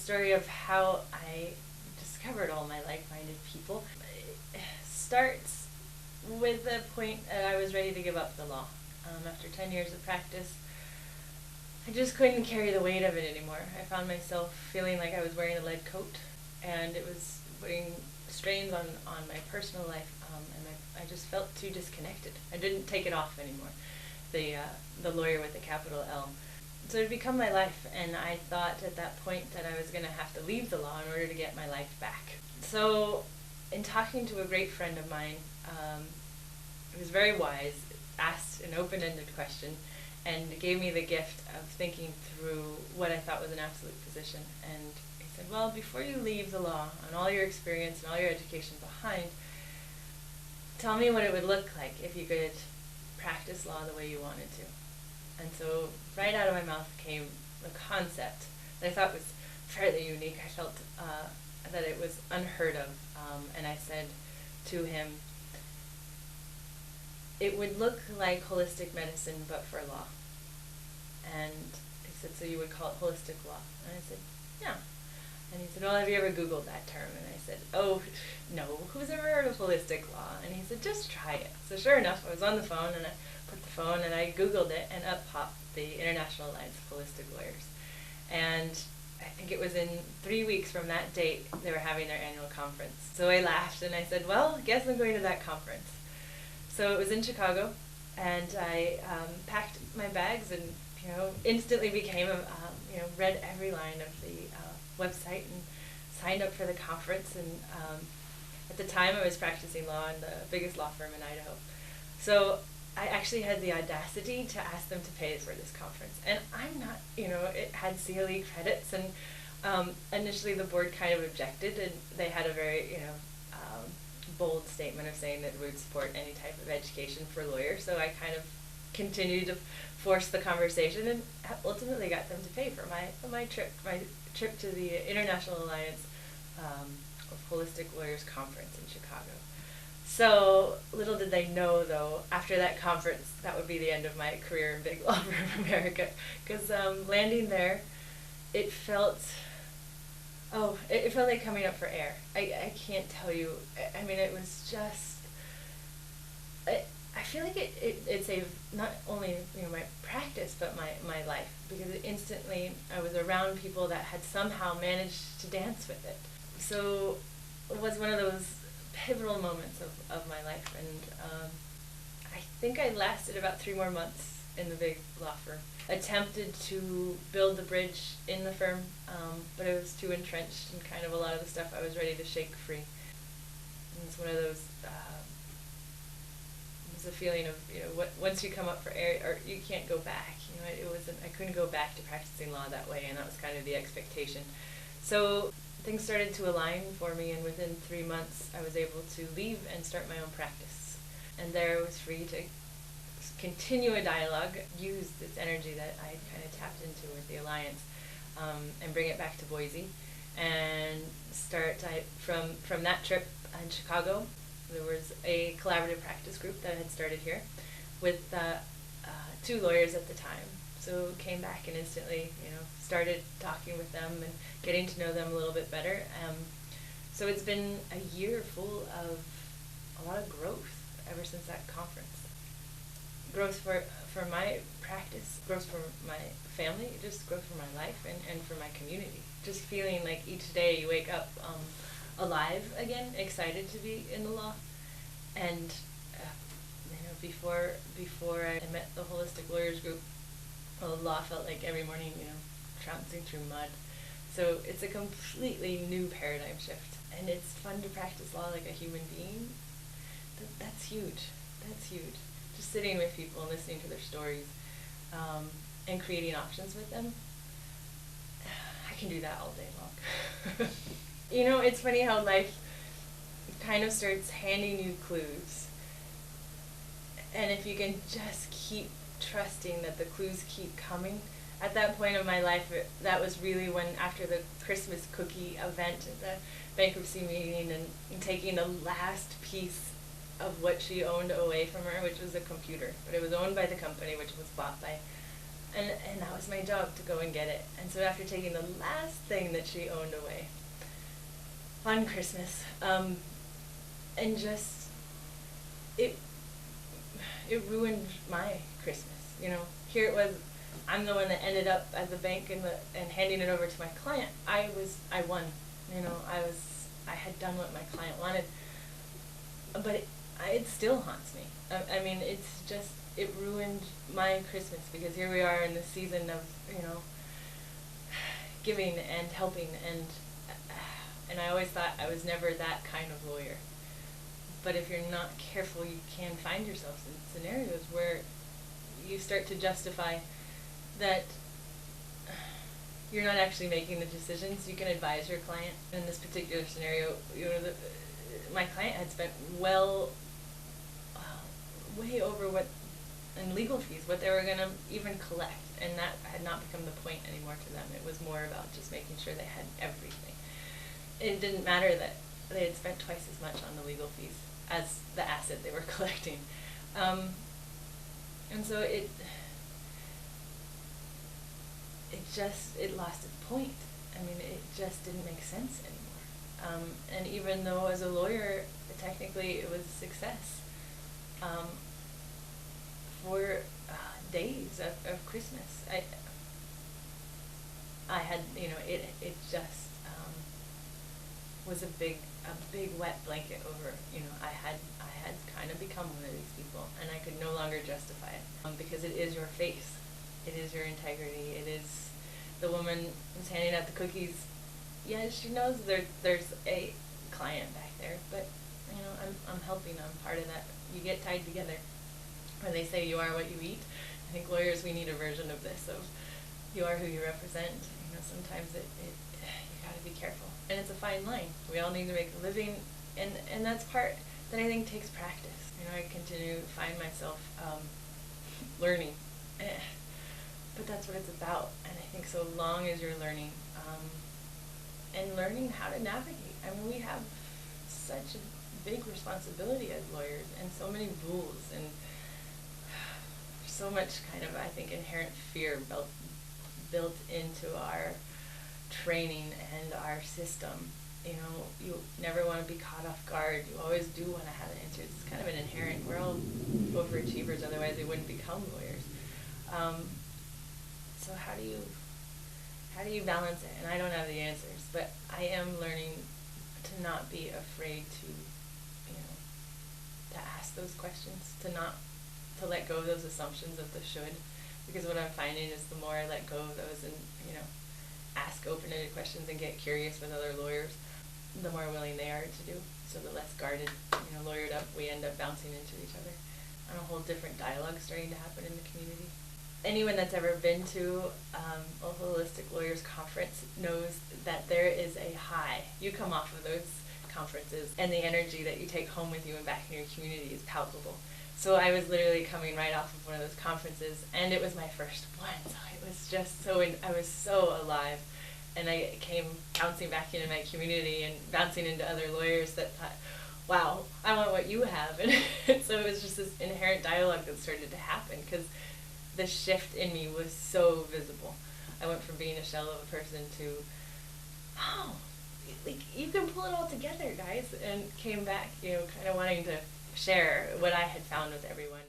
story of how I discovered all my like-minded people starts with the point that I was ready to give up the law. After 10 years of practice, I just couldn't carry the weight of it anymore. I found myself feeling like I was wearing a lead coat, and it was putting strains on my personal life, I just felt too disconnected. I didn't take it off anymore, the lawyer with the capital L. So it had become my life, and I thought at that point that I was going to have to leave the law in order to get my life back. So in talking to a great friend of mine, who was very wise, asked an open-ended question, and gave me the gift of thinking through what I thought was an absolute position. And he said, well, before you leave the law and all your experience and all your education behind, tell me what it would look like if you could practice law the way you wanted to. And so right out of my mouth came the concept that I thought was fairly unique. I felt that it was unheard of. And I said to him, it would look like holistic medicine, but for law. And he said, so you would call it holistic law? And I said, yeah. And he said, well, have you ever Googled that term? And I said, oh, no, who's ever heard of holistic law? And he said, just try it. So sure enough, I was on the phone, and I put the phone, and I Googled it, and up popped the International Alliance of Holistic Lawyers. And I think it was in 3 weeks from that date, they were having their annual conference. So I laughed, and I said, well, I guess I'm going to that conference. So it was in Chicago, and I packed my bags and instantly became read every line of the website and signed up for the conference. And at the time, I was practicing law in the biggest law firm in Idaho. So I actually had the audacity to ask them to pay for this conference, and I'm not, it had CLE credits, and initially the board kind of objected, and they had a very bold statement of saying that we would support any type of education for lawyers. So I kind of continued to force the conversation, and ultimately got them to pay for my trip to the International Alliance of Holistic Lawyers Conference in Chicago. So little did they know, though, after that conference, that would be the end of my career in big law firm America, because landing there, it felt like coming up for air. I can't tell you. I mean, it was just, I feel like it saved not only my practice, but my life, because instantly I was around people that had somehow managed to dance with it. So it was one of those pivotal moments of my life, and I think I lasted about 3 more months in the big law firm. Attempted to build the bridge in the firm, but it was too entrenched in kind of a lot of the stuff I was ready to shake free. And it's one of those, it was a feeling of, once you come up for air, or you can't go back. I couldn't go back to practicing law that way, and that was kind of the expectation. So things started to align for me, and within 3 months I was able to leave and start my own practice. And there I was free to continue a dialogue, use this energy that I kind of tapped into with the Alliance, and bring it back to Boise, and start from that trip in Chicago. There was a collaborative practice group that had started here with 2 lawyers at the time. So came back and instantly, started talking with them and getting to know them a little bit better. So it's been a year full of a lot of growth ever since that conference. Growth for my practice, growth for my family, just growth for my life and for my community. Just feeling like each day you wake up alive again, excited to be in the law. And before I met the Holistic Lawyers Group, law felt like every morning, trouncing through mud. So it's a completely new paradigm shift, and it's fun to practice law like a human being. That's huge. That's huge. Just sitting with people and listening to their stories, and creating options with them. I can do that all day long. It's funny how life kind of starts handing you clues. And if you can just keep trusting that the clues keep coming. At that point of my life, that was really when, after the Christmas cookie event at the bankruptcy meeting, and taking the last piece of what she owned away from her, which was a computer. But it was owned by the company, which was bought by And that was my job to go and get it. And so after taking the last thing that she owned away on Christmas, and just, it ruined my Christmas. You know, here it was, I'm the one that ended up at the bank and handing it over to my client. I won. You know, I had done what my client wanted, but it still haunts me. I mean, it's just, it ruined my Christmas, because here we are in the season of, you know, giving and helping, and I always thought I was never that kind of lawyer. But if you're not careful, you can find yourself in scenarios where you start to justify that you're not actually making the decisions. You can advise your client. In this particular scenario, you know, my client had spent way over what, in legal fees, what they were going to even collect, and that had not become the point anymore to them. It was more about just making sure they had everything. It didn't matter that they had spent twice as much on the legal fees as the asset they were collecting. And so it lost its point. I mean, it just didn't make sense anymore. And even though as a lawyer, technically it was a success, for days of Christmas, I had, you know, it just was a big wet blanket over, you know, I had kind of become one of these people, and I could no longer justify it, because it is your face, it is your integrity, it is the woman who's handing out the cookies. Yeah, she knows there's a client back there, but, you know, I'm helping, I'm part of that. You get tied together. Or they say you are what you eat. I think lawyers, we need a version of this, of you are who you represent. You know, sometimes you gotta be careful. And it's a fine line. We all need to make a living, and that's part that I think takes practice. You know, I continue to find myself learning. But that's what it's about. And I think so long as you're learning, and learning how to navigate. I mean, we have such a big responsibility as lawyers, and so many rules, and so much kind of, I think, inherent fear built into our training and our system. You know, you never want to be caught off guard. You always do want to have answers. It's kind of an inherent, we're all overachievers, otherwise we wouldn't become lawyers. So how do you balance it? And I don't have the answers, but I am learning to not be afraid to, you know, to ask those questions, to let go of those assumptions of the should, because what I'm finding is the more I let go of those and, you know, ask open-ended questions and get curious with other lawyers, the more willing they are to do. So the less guarded, you know, lawyered up we end up bouncing into each other, and a whole different dialogue starting to happen in the community. Anyone that's ever been to a holistic lawyers conference knows that there is a high. You come off of those conferences, and the energy that you take home with you and back in your community is palpable. So I was literally coming right off of one of those conferences, and it was my first one, so it was just I was so alive. And I came bouncing back into my community and bouncing into other lawyers that thought, wow, I want what you have. And so it was just this inherent dialogue that started to happen, because the shift in me was so visible. I went from being a shell of a person to, oh, like, you can pull it all together, guys, and came back, you know, kind of wanting to share what I had found with everyone.